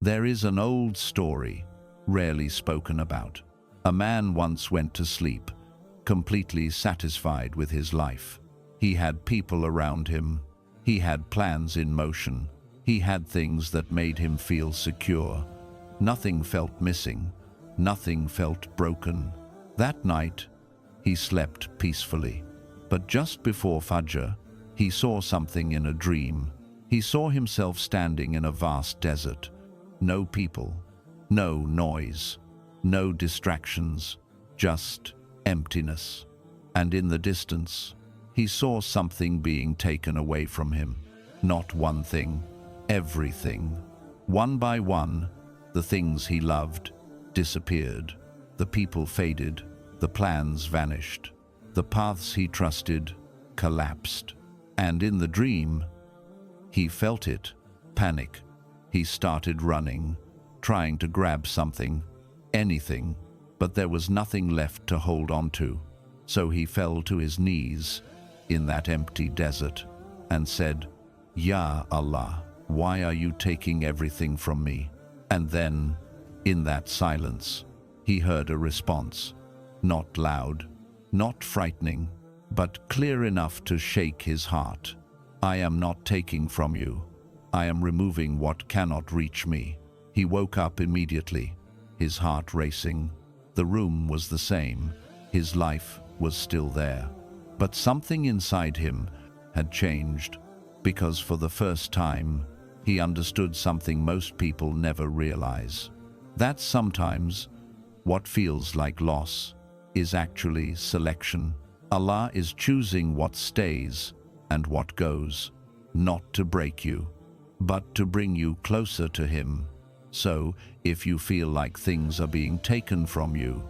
There is an old story, rarely spoken about. A man once went to sleep, completely satisfied with his life. He had people around him. He had plans in motion. He had things that made him feel secure. Nothing felt missing. Nothing felt broken. That night, he slept peacefully. But just before Fajr, he saw something in a dream. He saw himself standing in a vast desert. No people, no noise, no distractions, just emptiness. And in the distance, he saw something being taken away from him. Not one thing, everything. One by one, the things he loved disappeared. The people faded, the plans vanished. The paths he trusted collapsed. And in the dream, he felt it, panic. He started running, trying to grab something, anything, but there was nothing left to hold on to. So he fell to his knees in that empty desert and said, "Ya Allah, why are you taking everything from me?" And then, in that silence, he heard a response, not loud, not frightening, but clear enough to shake his heart. "I am not taking from you. I am removing what cannot reach me." He woke up immediately, his heart racing. The room was the same. His life was still there. But something inside him had changed, because for the first time, he understood something most people never realize. That sometimes what feels like loss is actually selection. Allah is choosing what stays and what goes, not to break you, but to bring you closer to Him. So, if you feel like things are being taken from you,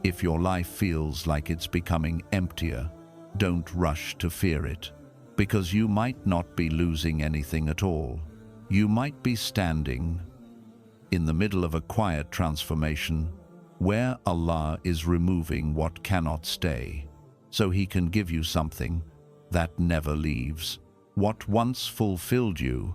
if your life feels like it's becoming emptier, don't rush to fear it, because you might not be losing anything at all. You might be standing in the middle of a quiet transformation where Allah is removing what cannot stay, so He can give you something that never leaves. What once fulfilled you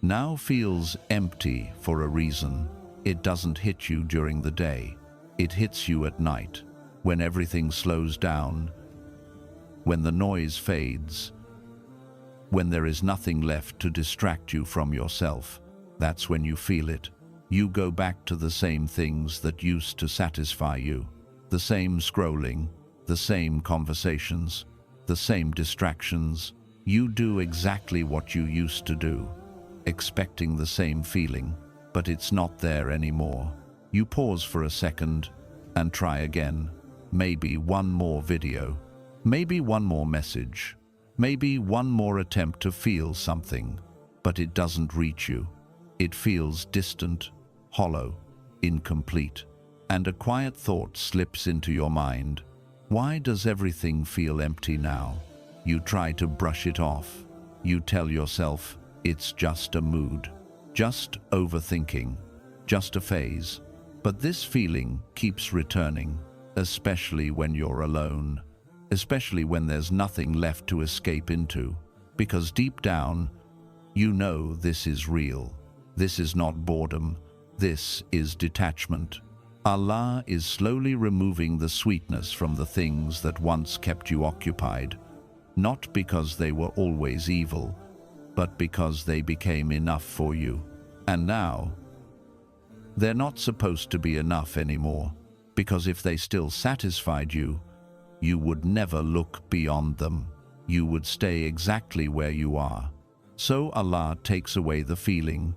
now feels empty for a reason. It doesn't hit you during the day. It hits you at night, when everything slows down, when the noise fades, when there is nothing left to distract you from yourself. That's when you feel it. You go back to the same things that used to satisfy you. The same scrolling, the same conversations, the same distractions. You do exactly what you used to do, expecting the same feeling, but it's not there anymore. You pause for a second and try again. Maybe one more video, maybe one more message, maybe one more attempt to feel something, but it doesn't reach you. It feels distant, hollow, incomplete, and a quiet thought slips into your mind. Why does everything feel empty now? You try to brush it off. You tell yourself it's just a mood, just overthinking, just a phase. But this feeling keeps returning, especially when you're alone, especially when there's nothing left to escape into, because deep down, you know this is real. This is not boredom. This is detachment. Allah is slowly removing the sweetness from the things that once kept you occupied, not because they were always evil, but because they became enough for you. And now, they're not supposed to be enough anymore, because if they still satisfied you, you would never look beyond them. You would stay exactly where you are. So Allah takes away the feeling.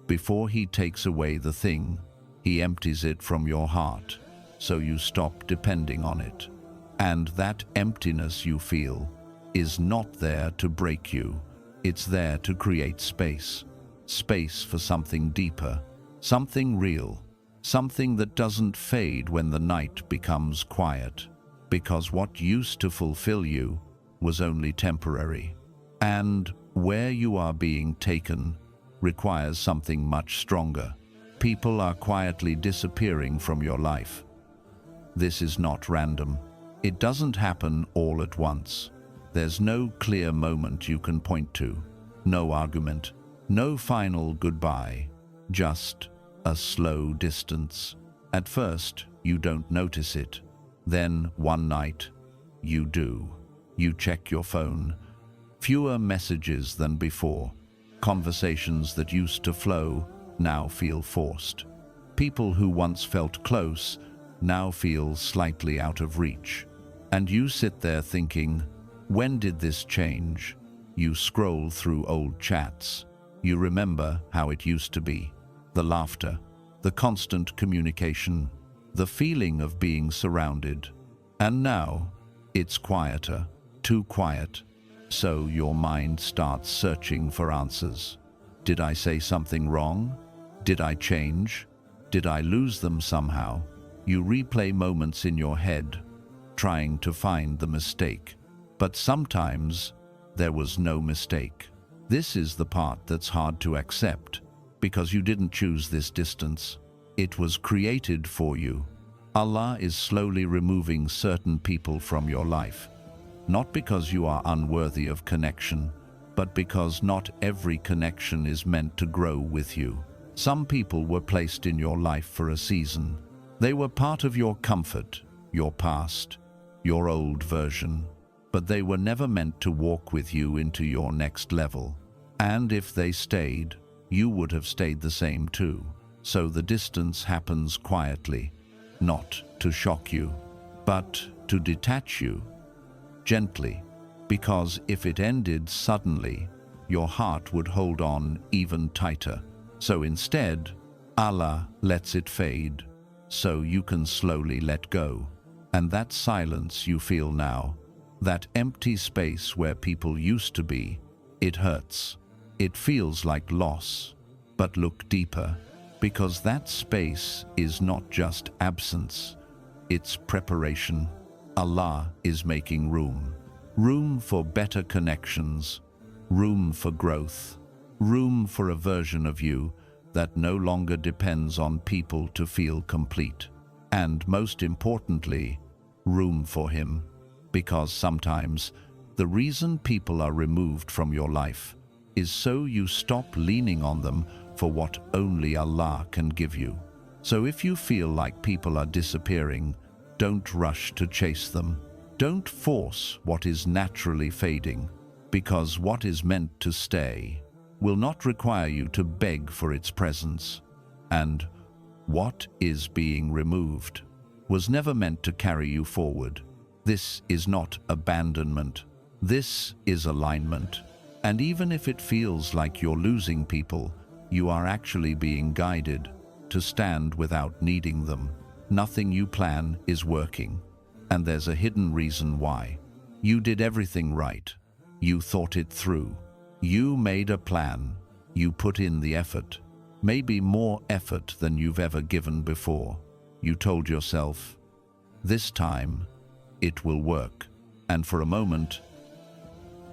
Before He takes away the thing, He empties it from your heart, so you stop depending on it. And that emptiness you feel is not there to break you. It's there to create space. Space for something deeper, something real, something that doesn't fade when the night becomes quiet, because what used to fulfill you was only temporary. And where you are being taken requires something much stronger. People are quietly disappearing from your life. This is not random. It doesn't happen all at once. There's no clear moment you can point to, no argument, no final goodbye. just a slow distance. At first, you don't notice it. Then, one night, you do. You check your phone. Fewer messages than before. Conversations that used to flow now feel forced. People who once felt close now feel slightly out of reach. And you sit there thinking, when did this change? You scroll through old chats. You remember how it used to be. The laughter, the constant communication, the feeling of being surrounded. And now, it's quieter, too quiet. So your mind starts searching for answers. Did I say something wrong? Did I change? Did I lose them somehow? You replay moments in your head, trying to find the mistake. But sometimes, there was no mistake. This is the part that's hard to accept, because you didn't choose this distance. It was created for you. Allah is slowly removing certain people from your life. Not because you are unworthy of connection, but because not every connection is meant to grow with you. Some people were placed in your life for a season. They were part of your comfort, your past, your old version, but they were never meant to walk with you into your next level. And if they stayed, you would have stayed the same too. So the distance happens quietly, not to shock you, but to detach you. Gently, because if it ended suddenly, your heart would hold on even tighter. So instead, Allah lets it fade, so you can slowly let go. And that silence you feel now, that empty space where people used to be, it hurts. It feels like loss. But look deeper, because that space is not just absence, it's preparation. Allah is making room. Room for better connections, room for growth, room for a version of you that no longer depends on people to feel complete. And most importantly, room for Him, because sometimes the reason people are removed from your life is so you stop leaning on them for what only Allah can give you. So if you feel like people are disappearing, don't rush to chase them. Don't force what is naturally fading, because what is meant to stay will not require you to beg for its presence. And what is being removed was never meant to carry you forward. This is not abandonment. This is alignment. And even if it feels like you're losing people, you are actually being guided to stand without needing them. Nothing you plan is working, and there's a hidden reason why. You did everything right. You thought it through. You made a plan. You put in the effort, maybe more effort than you've ever given before. You told yourself, this time, it will work. And for a moment,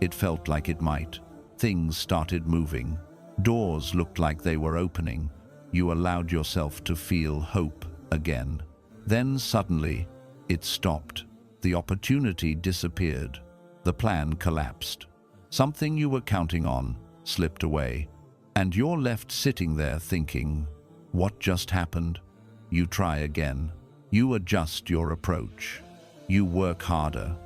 it felt like it might. Things started moving. Doors looked like they were opening. You allowed yourself to feel hope again. Then suddenly, it stopped. The opportunity disappeared. The plan collapsed. Something you were counting on slipped away, and you're left sitting there thinking, what just happened? You try again. You adjust your approach. You work harder.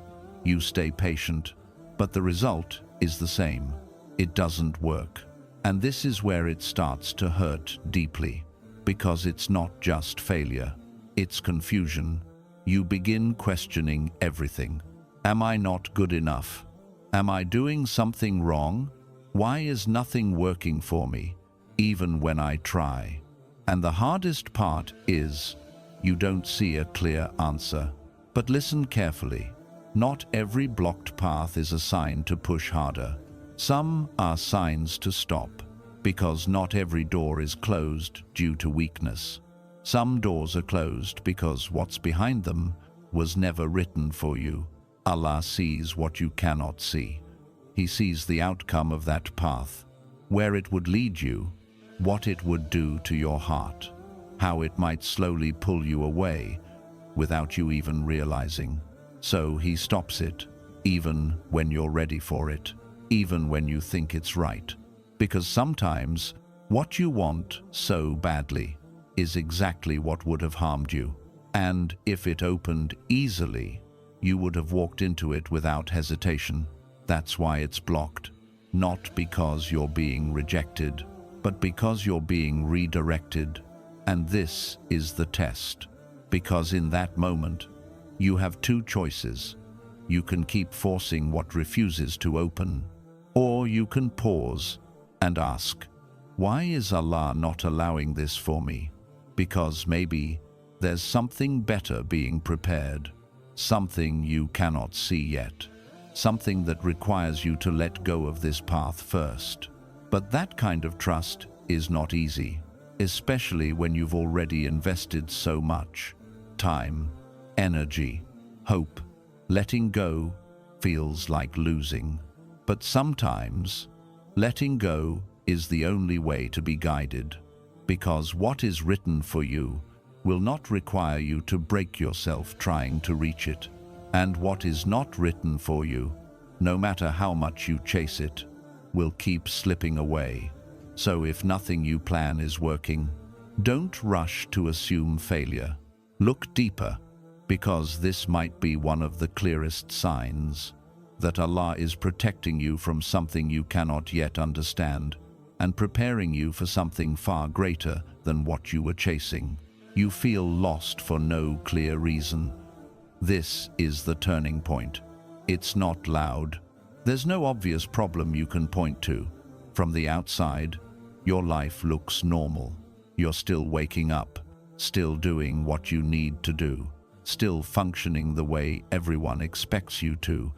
You stay patient. But the result is the same. It doesn't work. And this is where it starts to hurt deeply, because it's not just failure. It's confusion. You begin questioning everything. Am I not good enough? Am I doing something wrong? Why is nothing working for me, even when I try? And the hardest part is, you don't see a clear answer. But listen carefully. Not every blocked path is a sign to push harder. Some are signs to stop, because not every door is closed due to weakness. Some doors are closed because what's behind them was never written for you. Allah sees what you cannot see. He sees the outcome of that path, where it would lead you, what it would do to your heart, how it might slowly pull you away without you even realizing. So He stops it, even when you're ready for it, even when you think it's right. Because sometimes What you want so badly is exactly what would have harmed you. And if it opened easily, you would have walked into it without hesitation. That's why it's blocked. Not because you're being rejected, but because you're being redirected. And this is the test. Because in that moment, you have two choices. You can keep forcing what refuses to open, or you can pause and ask, why is Allah not allowing this for me? Because maybe there's something better being prepared, something you cannot see yet, something that requires you to let go of this path first. But that kind of trust is not easy, especially when you've already invested so much time, energy, hope. Letting go feels like losing. But sometimes, letting go is the only way to be guided, because what is written for you will not require you to break yourself trying to reach it. And what is not written for you, no matter how much you chase it, will keep slipping away. So if nothing you plan is working, don't rush to assume failure. Look deeper, because this might be one of the clearest signs that Allah is protecting you from something you cannot yet understand and preparing you for something far greater than what you were chasing. You feel lost for no clear reason. This is the turning point. It's not loud. There's no obvious problem you can point to. From the outside, your life looks normal. You're still waking up, still doing what you need to do, still functioning the way everyone expects you to.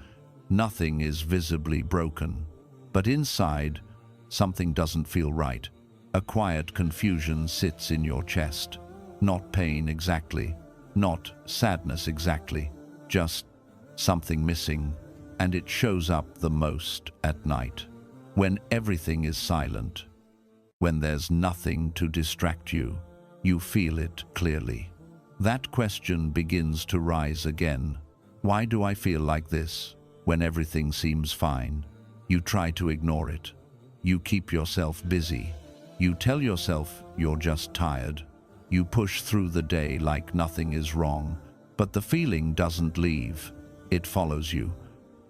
Nothing is visibly broken. But inside, something doesn't feel right. A quiet confusion sits in your chest. Not pain exactly, not sadness exactly, just something missing, and it shows up the most at night, when everything is silent, when there's nothing to distract you. You feel it clearly. That question begins to rise again. Why do I feel like this when everything seems fine? You try to ignore it. You keep yourself busy. You tell yourself you're just tired. You push through the day like nothing is wrong, but the feeling doesn't leave. It follows you,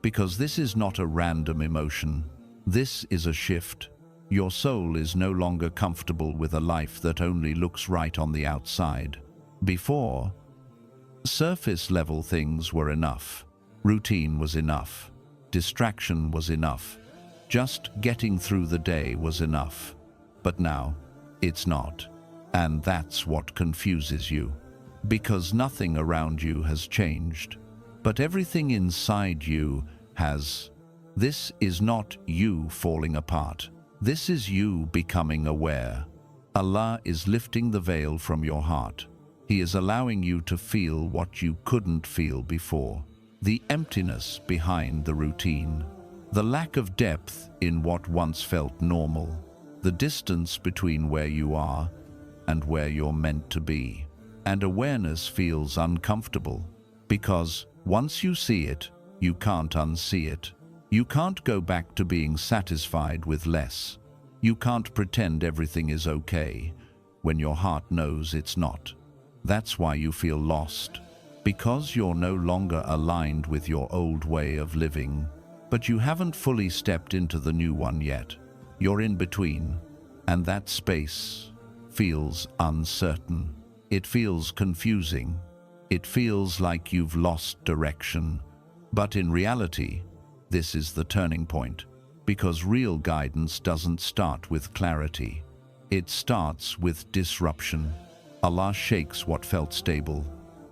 because this is not a random emotion. This is a shift. Your soul is no longer comfortable with a life that only looks right on the outside. Before, surface-level things were enough. Routine was enough. Distraction was enough. Just getting through the day was enough. But now, it's not. And that's what confuses you. Because nothing around you has changed, but everything inside you has. This is not you falling apart. This is you becoming aware. Allah is lifting the veil from your heart. He is allowing you to feel what you couldn't feel before. The emptiness behind the routine. The lack of depth in what once felt normal. The distance between where you are and where you're meant to be. And awareness feels uncomfortable, because once you see it, you can't unsee it. You can't go back to being satisfied with less. You can't pretend everything is okay when your heart knows it's not. That's why you feel lost, because you're no longer aligned with your old way of living, but you haven't fully stepped into the new one yet. You're in between, and that space feels uncertain. It feels confusing. It feels like you've lost direction. But in reality, this is the turning point, because real guidance doesn't start with clarity. It starts with disruption. Allah shakes what felt stable,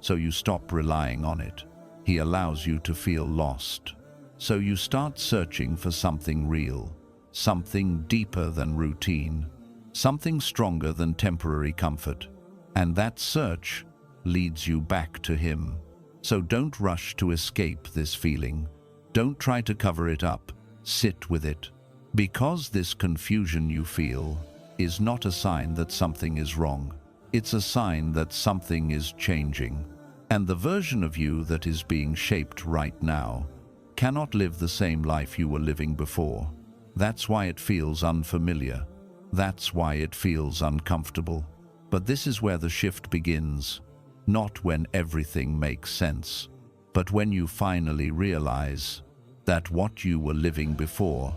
so you stop relying on it. He allows you to feel lost, so you start searching for something real, something deeper than routine, something stronger than temporary comfort. And that search leads you back to Him. So don't rush to escape this feeling. Don't try to cover it up. Sit with it. Because this confusion you feel is not a sign that something is wrong. It's a sign that something is changing. And the version of you that is being shaped right now cannot live the same life you were living before. That's why it feels unfamiliar. That's why it feels uncomfortable. But this is where the shift begins. Not when everything makes sense, but when you finally realize that what you were living before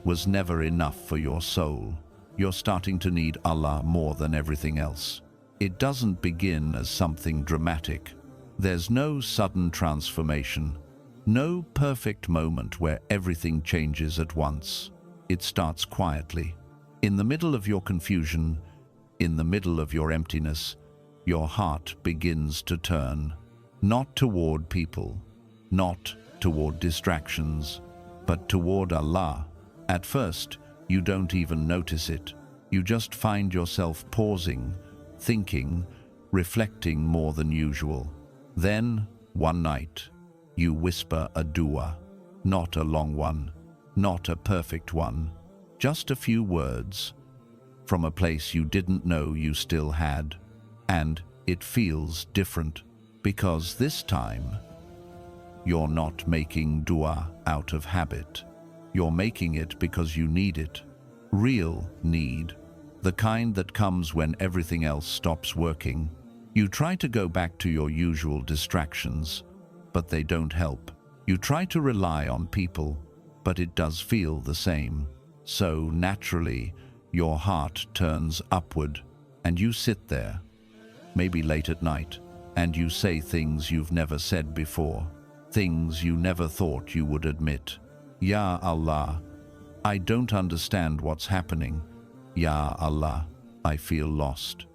was never enough for your soul. You're starting to need Allah more than everything else. It doesn't begin as something dramatic. There's no sudden transformation, no perfect moment where everything changes at once. It starts quietly. In the middle of your confusion, in the middle of your emptiness, your heart begins to turn, not toward people, not toward distractions, but toward Allah. At first, you don't even notice it. You just find yourself pausing, thinking, reflecting more than usual. Then, one night, you whisper a dua, not a long one, not a perfect one, just a few words, from a place you didn't know you still had. And it feels different, because this time, you're not making dua out of habit. You're making it because you need it. Real need. The kind that comes when everything else stops working. You try to go back to your usual distractions, but they don't help. You try to rely on people, but it does feel the same. So naturally, your heart turns upward, and you sit there, maybe late at night, and you say things you've never said before, things you never thought you would admit. Ya Allah, I don't understand what's happening. Ya Allah, I feel lost.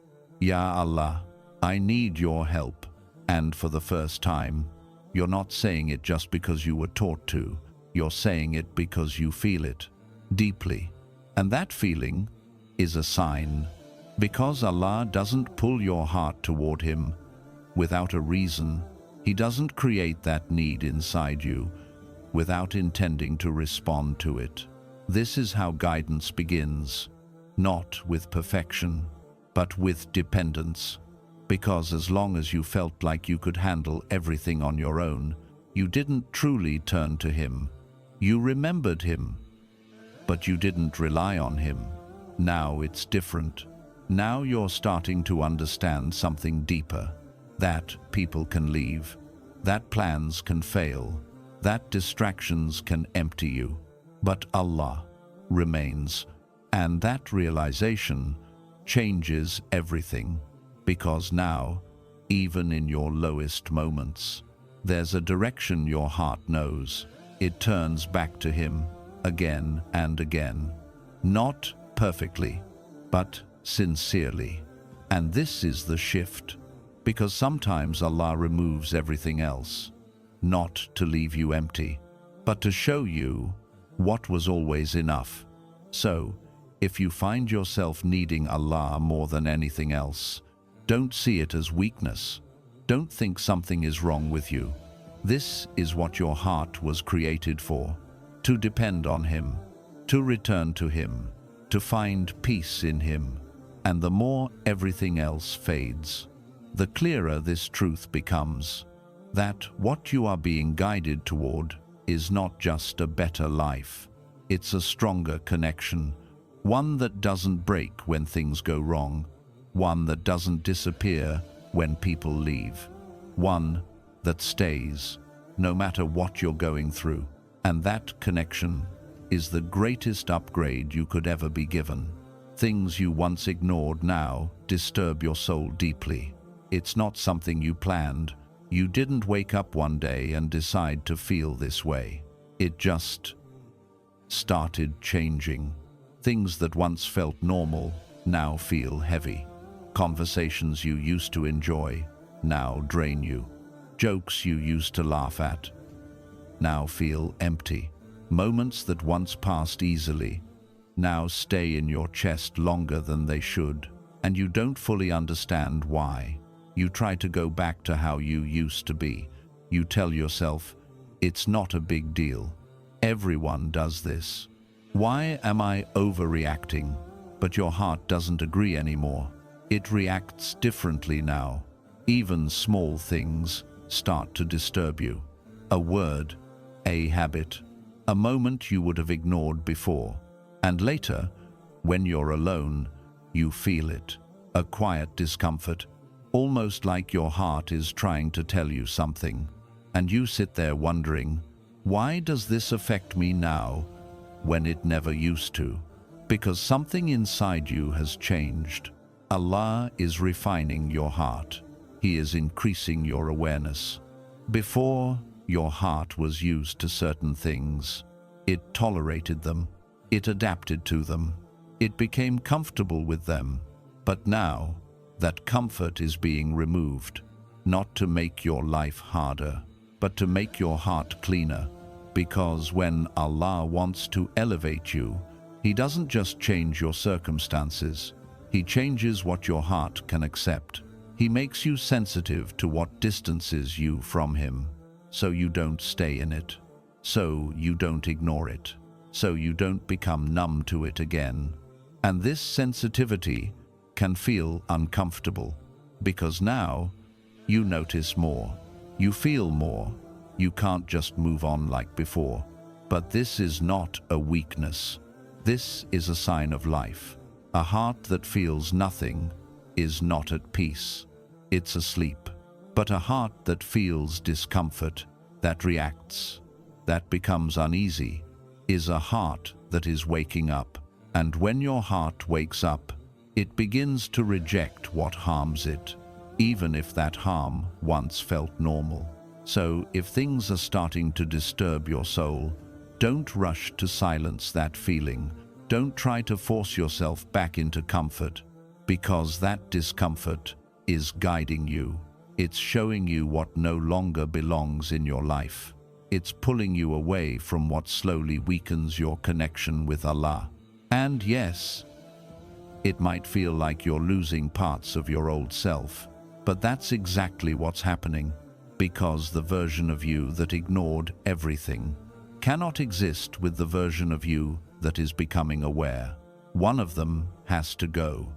Ya Allah, I need your help. And for the first time, you're not saying it just because you were taught to. You're saying it because you feel it deeply. And that feeling is a sign, because Allah doesn't pull your heart toward Him without a reason. He doesn't create that need inside you without intending to respond to it. This is how guidance begins, not with perfection, but with dependence. Because as long as you felt like you could handle everything on your own, you didn't truly turn to Him. You remembered Him, but you didn't rely on Him. Now it's different. Now you're starting to understand something deeper. That people can leave, that plans can fail, that distractions can empty you, but Allah remains. And that realization changes everything, because now, even in your lowest moments, there's a direction your heart knows. It turns back to Him again and again, not perfectly, but sincerely. And this is the shift, because sometimes Allah removes everything else, not to leave you empty, but to show you what was always enough. So, if you find yourself needing Allah more than anything else, don't see it as weakness. Don't think something is wrong with you. This is what your heart was created for, to depend on Him, to return to Him, to find peace in Him. And the more everything else fades, the clearer this truth becomes, that what you are being guided toward is not just a better life. It's a stronger connection, one that doesn't break when things go wrong, one that doesn't disappear when people leave, one that stays no matter what you're going through. And that connection is the greatest upgrade you could ever be given. Things you once ignored now disturb your soul deeply. It's not something you planned. You didn't wake up one day and decide to feel this way. It just started changing. Things that once felt normal now feel heavy. Conversations you used to enjoy now drain you. Jokes you used to laugh at now feel empty. Moments that once passed easily now stay in your chest longer than they should, and you don't fully understand why. You try to go back to how you used to be. You tell yourself, it's not a big deal. Everyone does this. Why am I overreacting? But your heart doesn't agree anymore. It reacts differently now. Even small things start to disturb you. A word, a habit, a moment you would have ignored before. And later, When you're alone, you feel it. A quiet discomfort, almost like your heart is trying to tell you something. And you sit there wondering, why does this affect me now when it never used to? Because something inside you has changed. Allah is refining your heart. He is increasing your awareness. Before, your heart was used to certain things. It tolerated them. It adapted to them. It became comfortable with them. But now, that comfort is being removed, not to make your life harder, but to make your heart cleaner. Because when Allah wants to elevate you, He doesn't just change your circumstances. He changes what your heart can accept. He makes you sensitive to what distances you from Him, so you don't stay in it, so you don't ignore it, so you don't become numb to it again. And this sensitivity can feel uncomfortable, because now you notice more, you feel more, you can't just move on like before. But this is not a weakness. This is a sign of life. A heart that feels nothing is not at peace. It's asleep. But a heart that feels discomfort, that reacts, that becomes uneasy, is a heart that is waking up. And when your heart wakes up, it begins to reject what harms it, even if that harm once felt normal. So, if things are starting to disturb your soul, don't rush to silence that feeling. Don't try to force yourself back into comfort, because that discomfort is guiding you. It's showing you what no longer belongs in your life. It's pulling you away from what slowly weakens your connection with Allah. And yes, it might feel like you're losing parts of your old self, but that's exactly what's happening, because the version of you that ignored everything cannot exist with the version of you that is becoming aware. One of them has to go,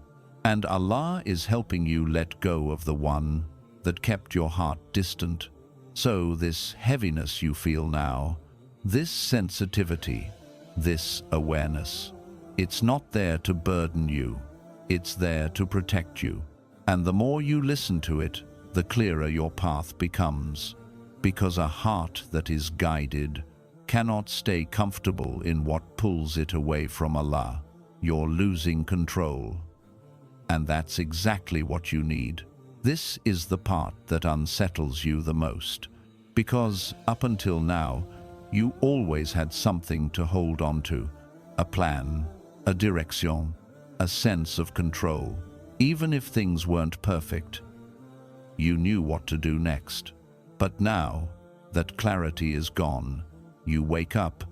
and Allah is helping you let go of the one that kept your heart distant. So this heaviness you feel now, this sensitivity, this awareness, it's not there to burden you, it's there to protect you. And the more you listen to it, the clearer your path becomes. Because a heart that is guided cannot stay comfortable in what pulls it away from Allah. You're losing control. And that's exactly what you need. This is the part that unsettles you the most. Because up until now, you always had something to hold on to. A plan, a direction, a sense of control. Even if things weren't perfect, you knew what to do next. But now that clarity is gone, you wake up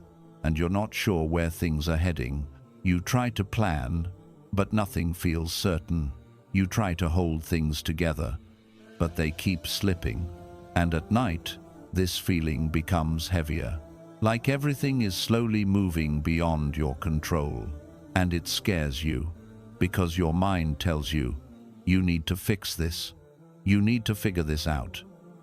and you're not sure where things are heading. You try to plan, but nothing feels certain. You try to hold things together, but they keep slipping. And at night, this feeling becomes heavier, like everything is slowly moving beyond your control. And it scares you, because your mind tells you, you need to fix this. You need to figure this out.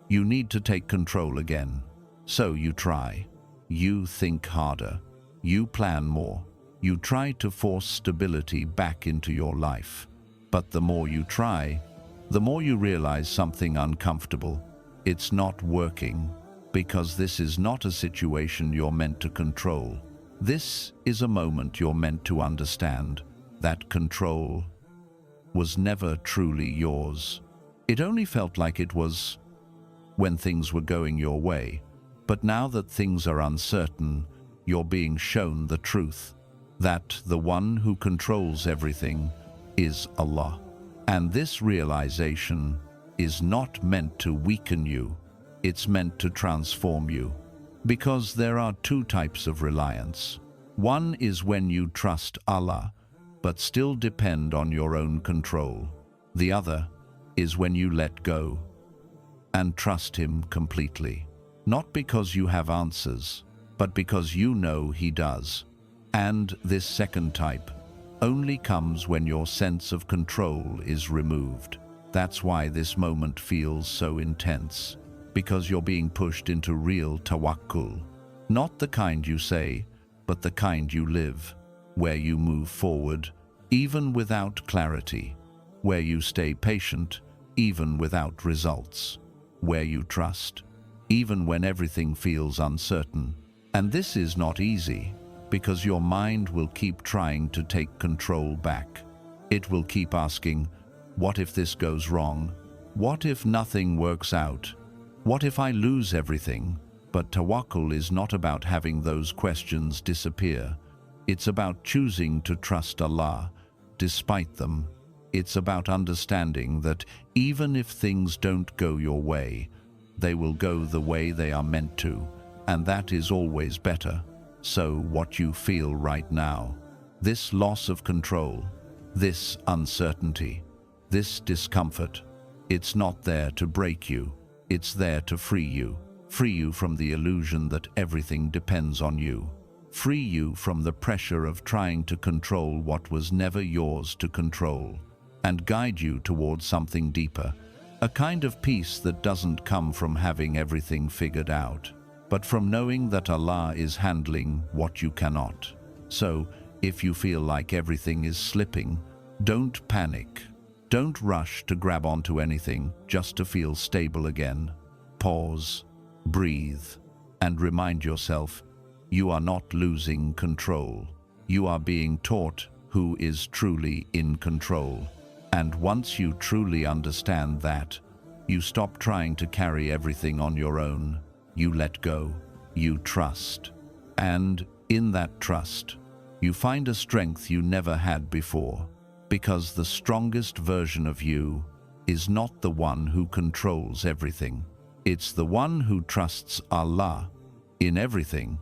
You need to take control again. So you try. You think harder. You plan more. You try to force stability back into your life. But the more you try, the more you realize something uncomfortable. It's not working, because this is not a situation you're meant to control. This is a moment you're meant to understand that control was never truly yours. It only felt like it was when things were going your way. But now that things are uncertain, you're being shown the truth, that the one who controls everything is Allah. And this realization is not meant to weaken you, it's meant to transform you. Because there are two types of reliance. One is when you trust Allah, but still depend on your own control. The other is when you let go and trust Him completely. Not because you have answers, but because you know He does. And this second type only comes when your sense of control is removed. That's why this moment feels so intense, because you're being pushed into real tawakkul. Not the kind you say, but the kind you live, where you move forward even without clarity, where you stay patient, even without results, where you trust, even when everything feels uncertain. And this is not easy, because your mind will keep trying to take control back. It will keep asking, what if this goes wrong? What if nothing works out? What if I lose everything? But Tawakkul is not about having those questions disappear. It's about choosing to trust Allah, despite them. It's about understanding that even if things don't go your way, they will go the way they are meant to, and that is always better. So what you feel right now, this loss of control, this uncertainty, this discomfort, it's not there to break you, it's there to free you from the illusion that everything depends on you, free you from the pressure of trying to control what was never yours to control, and guide you towards something deeper, a kind of peace that doesn't come from having everything figured out, but from knowing that Allah is handling what you cannot. So, if you feel like everything is slipping, don't panic. Don't rush to grab onto anything just to feel stable again. Pause, breathe, and remind yourself, you are not losing control. You are being taught who is truly in control. And once you truly understand that, you stop trying to carry everything on your own. You let go, you trust. And in that trust, you find a strength you never had before. Because the strongest version of you is not the one who controls everything. It's the one who trusts Allah in everything